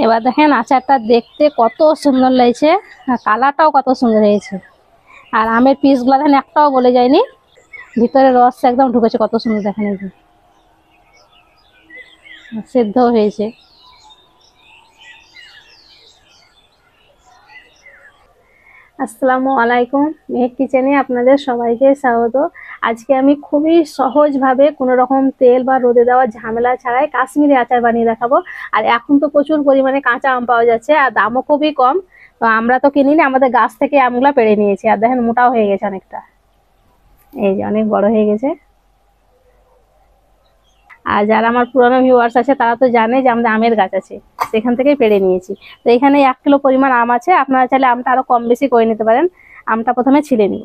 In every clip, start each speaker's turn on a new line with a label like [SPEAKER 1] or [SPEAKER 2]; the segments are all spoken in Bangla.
[SPEAKER 1] এবার দেখেন আচারটা দেখতে কত সুন্দর লাগছে, কালারটাও কত সুন্দর হয়েছে। আর আমের পিসগুলো দেখেন একটাও গলে যায়নি, ভিতরে রস একদম ঢুকেছে, কত সুন্দর দেখেন, এই যে সেদ্ধ হয়েছে। আসসালামু আলাইকুম, মেহেক কিচেনে আপনাদের সবাইকে স্বাগত। আজকে আমি খুবই সহজভাবে কোনো রকম তেল বা রোদে দেওয়া ঝামেলা ছাড়াই কাশ্মীরি আচার বানিয়ে দেখাবো। আর এখন তো প্রচুর পরিমাণে কাঁচা আম পাওয়া যাচ্ছে, আর দামও খুবই কম। তো আমরা তো কিনিনি, আমাদের গাছ থেকে আমগুলা পেড়ে নিয়েছি। আর দেখেন মোটাও হয়ে গেছে অনেকটা, এই যে অনেক বড় হয়ে গেছে। আর যারা আমার পুরনো ভিউয়ার্স আছে তারা তো জানে যে আমাদের আমের গাছ আছে, সেখান থেকেই পেড়ে নিয়েছি। তো এখানে 1 কিলো পরিমাণ আম আছে, আপনারা চাইলে আমটা আরো কম বেশি করে নিতে পারেন। আমটা প্রথমে ছিলে নিব,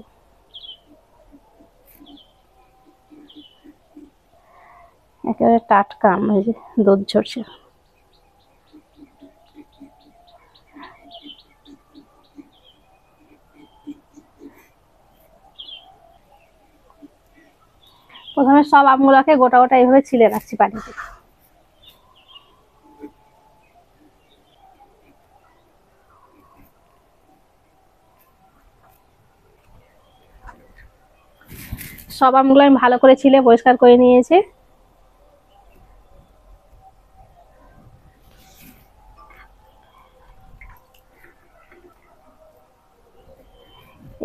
[SPEAKER 1] একেবারে টাটকা আম, এই যে দুধ ঝরছে। প্রথমে সব আমগুলোকে গোটা গোটা এইভাবে ছিলে রাখছি পানিতে। সব আমগুলো আমি ভালো করে ছিলে পরিষ্কার করে নিয়েছি।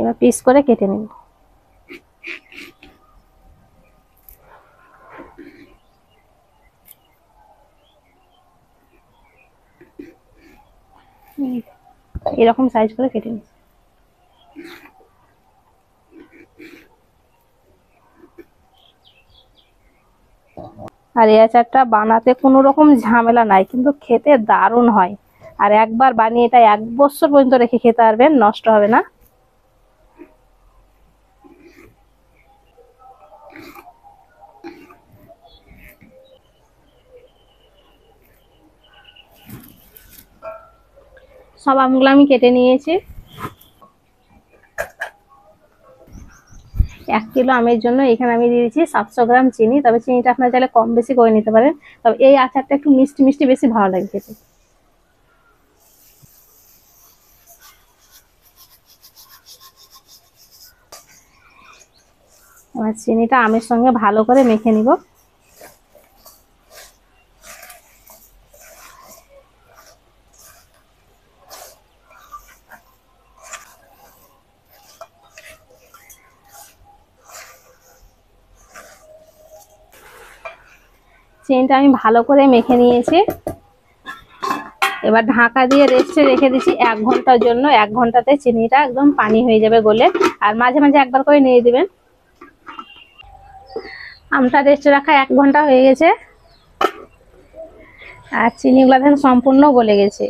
[SPEAKER 1] এবার পিস করে কেটে নেব। এরকম সাইজ করে কেটে নিই। আর এই আচারটা বানাতে কোনো রকম ঝামেলা নাই, কিন্তু খেতে দারুণ হয়। আর একবার বানিয়ে এটা 1 বছর পর্যন্ত রেখে খেতে পারবেন, নষ্ট হবে না। সব আমগুলো আমি কেটে নিয়েছি। 1 কিলো আমের জন্য এখানে আমি দিয়েছি 700 গ্রাম চিনি। তবে চিনিটা আপনারা চাইলে কম বেশি করে নিতে পারেন, তবে এই আচারটা একটু মিষ্টি মিষ্টি বেশি ভালো লাগে খেতে। এবার চিনিটা আমের সঙ্গে ভালো করে মেখে নিব। চিনিটা আমি ভালো করে মেখে নিয়েছি। এবার ঢাকা দিয়ে রেস্টে রেখে দিচ্ছি 1 ঘন্টার জন্য। 1 ঘন্টাতে চিনিটা একদম পানি হয়ে যাবে গলে। আর মাঝে মাঝে একবার করে নিয়ে দিবেন। আমটা রেস্টে রাখা 1 ঘন্টা হয়ে গেছে, আর চিনিগুলো দেখেন সম্পূর্ণ গলে গেছে।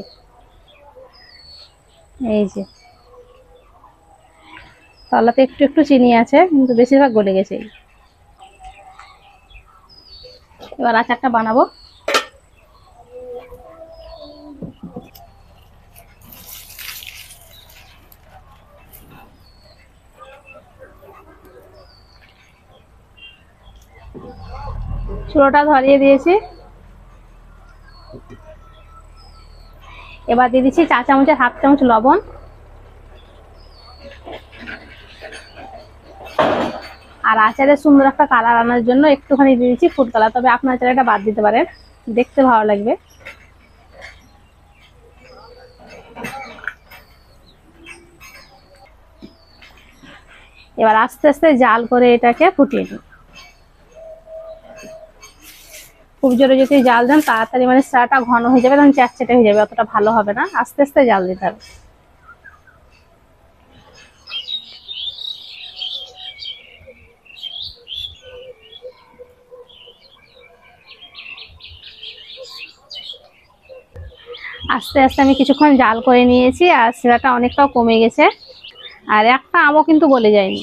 [SPEAKER 1] এই যে তলাতে একটু একটু চিনি আছে, কিন্তু বেশিরভাগ গলে গেছে। এবার আচারটা বানাবো। চুলোটা ধরিয়ে দিয়েছি। এবার দিয়ে দিচ্ছি 4 চামচের 1/2 চামচ লবণ। আর আচারের সুন্দর একটা কালার আনার জন্য একটুখানি দিয়ে দিচ্ছি ফুড কালার, তবে আপনার চাইলে এটা বাদ দিতে পারেন, দেখতে ভালো লাগবে। এবার আস্তে আস্তে জাল করে এটাকে ফুটিয়ে নিন। খুব জোরে যদি জাল দেন তাড়াতাড়ি মানে চাটা ঘন হয়ে যাবে, তখন চ্যাটচ্যাটে হয়ে যাবে, অতটা ভালো হবে না। আস্তে আস্তে জাল দিতে হবে। আস্তে আস্তে আমি কিছুক্ষণ জাল করে নিয়েছি, আর শিরাটা অনেকটাও কমে গেছে। আর একটা আমও কিন্তু গলে যায়নি।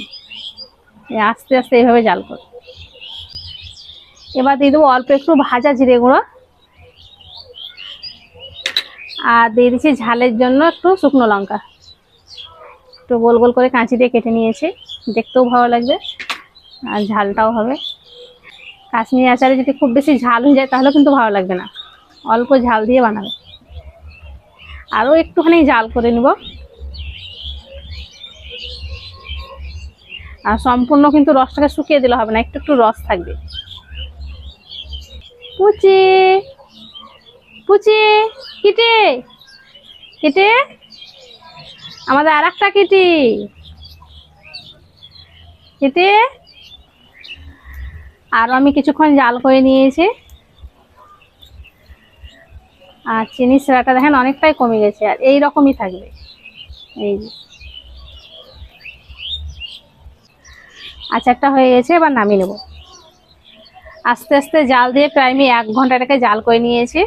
[SPEAKER 1] আস্তে আস্তে এইভাবে জাল করে। এবার দিয়ে দেবো অল্প একটু ভাজা জিরে গুঁড়ো, আর দিয়ে দিচ্ছি ঝালের জন্য একটু শুকনো লঙ্কা। একটু গোল গোল করে কাঁচি দিয়ে কেটে নিয়েছি, দেখতেও ভালো লাগবে আর ঝালটাও হবে। কাশ্মীরি আচারে যদি খুব বেশি ঝাল হয়ে যায় তাহলে কিন্তু ভালো লাগবে না, অল্প ঝাল দিয়ে বানাবে। আরও একটুখানি জাল করে নিব। আর সম্পূর্ণ কিন্তু রসটাকে শুকিয়ে দিলে হবে না, একটু একটু রস থাকবে। পুচি পুচি, কিটে কিটে, আমাদের আর একটা কিটি, কিটে। আর আমি কিছুক্ষণ জাল করে নিয়েছি। আর চিনি শিরাটা দেখেন অনেকটাই কমে গেছে, আর এই রকমই থাকবে। এই যে আচারটা হয়ে গেছে, এবার নামিয়ে নেব। আস্তে আস্তে জাল দিয়ে প্রায় আমি 1 ঘন্টা এটাকে জাল করে নিয়েছি।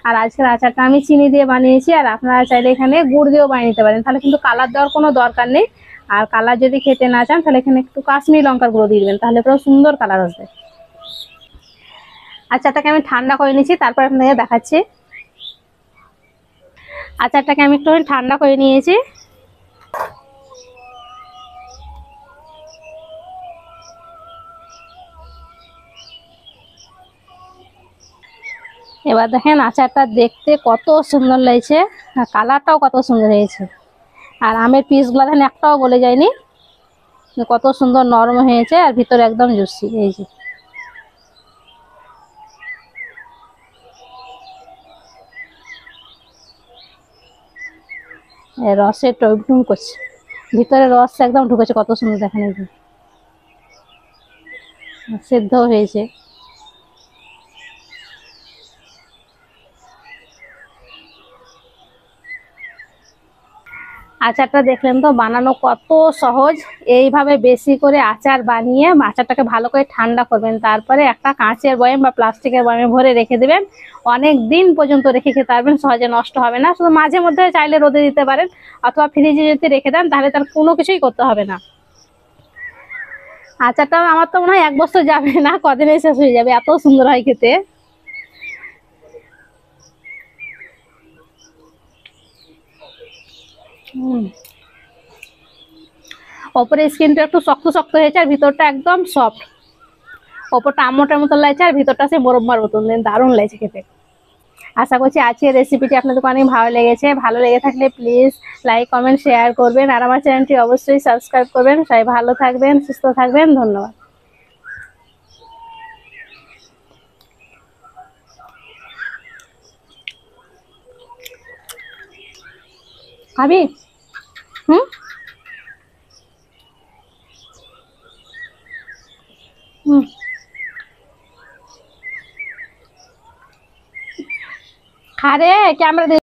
[SPEAKER 1] আর আজকের আচারটা আমি চিনি দিয়ে বানিয়েছি, আর আপনারা চাইলে এখানে গুড় দিয়েও বানিয়ে নিতে পারেন, তাহলে কিন্তু কালার দেওয়ার কোনো দরকার নেই। আর কালার যদি খেতে না চান তাহলে এখানে একটু কাশ্মীরি লঙ্কার গুঁড়ো দিয়ে দেবেন, তাহলে পুরো সুন্দর কালার আসবে। আচারটাকে আমি ঠান্ডা করে নিয়েছি, তারপর আপনাদের দেখাচ্ছি। আচারটাকে আমি একটু ঠান্ডা করে নিয়েছি। এবার দেখেন আচারটা দেখতে কত সুন্দর লাগছে, আর কালারটাও কত সুন্দর হয়েছে। আর আমের পিসগুলো দেখেন একটাও গলে যায়নি, কত সুন্দর নরম হয়েছে, আর ভিতরে একদম জুসি। এই যে রসে টইটুম করছে, ভিতরে রস একদম ঢুকেছে, কত সুন্দর দেখেন, এই যে সেদ্ধ হয়েছে। আচারটা দেখলেন তো বানানো কত সহজ। এইভাবে বেশি করে আচার বানিয়ে আচারটাকে ভালো করে ঠান্ডা করবেন, তারপরে একটা কাঁচের বয়াম বা প্লাস্টিকের বয়ামে ভরে রেখে দেবেন। অনেক দিন পর্যন্ত রেখে খেতে পারবেন, সহজে নষ্ট হবে না। শুধু মাঝে মধ্যে চাইলে রোদে দিতে পারেন, অথবা ফ্রিজে যদি রেখে দেন তাহলে তার কোনো কিছুই করতে হবে না। আচারটা আমার তো মনে হয় 1 বছর যাবে না, কদিনে শেষ হয়ে যাবে, এত সুন্দর হয় খেতে। ওপরে স্কিনটা একটু শক্ত শক্ত হয়েছে, আর ভিতরটা একদম সফট। ওপরটা আমটার মতো লাগছে, আর ভিতরটা সে মোরব্বার মতন, দারুণ লাগছে খেতে। আশা করছি আজকের রেসিপিটি আপনাদের অনেক ভালো লেগেছে। ভালো লেগে থাকলে প্লিজ লাইক কমেন্ট শেয়ার করবেন, আর আমার চ্যানেলটি অবশ্যই সাবস্ক্রাইব করবেন। সবাই ভালো থাকবেন, সুস্থ থাকবেন, ধন্যবাদ। খাবি? হুম হুম, খা রে, ক্যামেরা